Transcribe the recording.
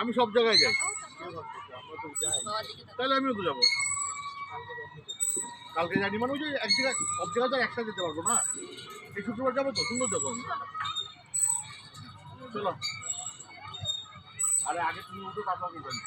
আমি সব জায়গায় যাই, তাহলে আমিও তো যাবো। কালকে জানি মানে ওই যে এক জায়গায় সব জায়গায় তো একসাথে যেতে পারবো না, এই শুক্রবার যাবো তো, সুন্দর যাবো আমি। চলো, আরে আগে তুমি উঠো, তারপর আমি যাই।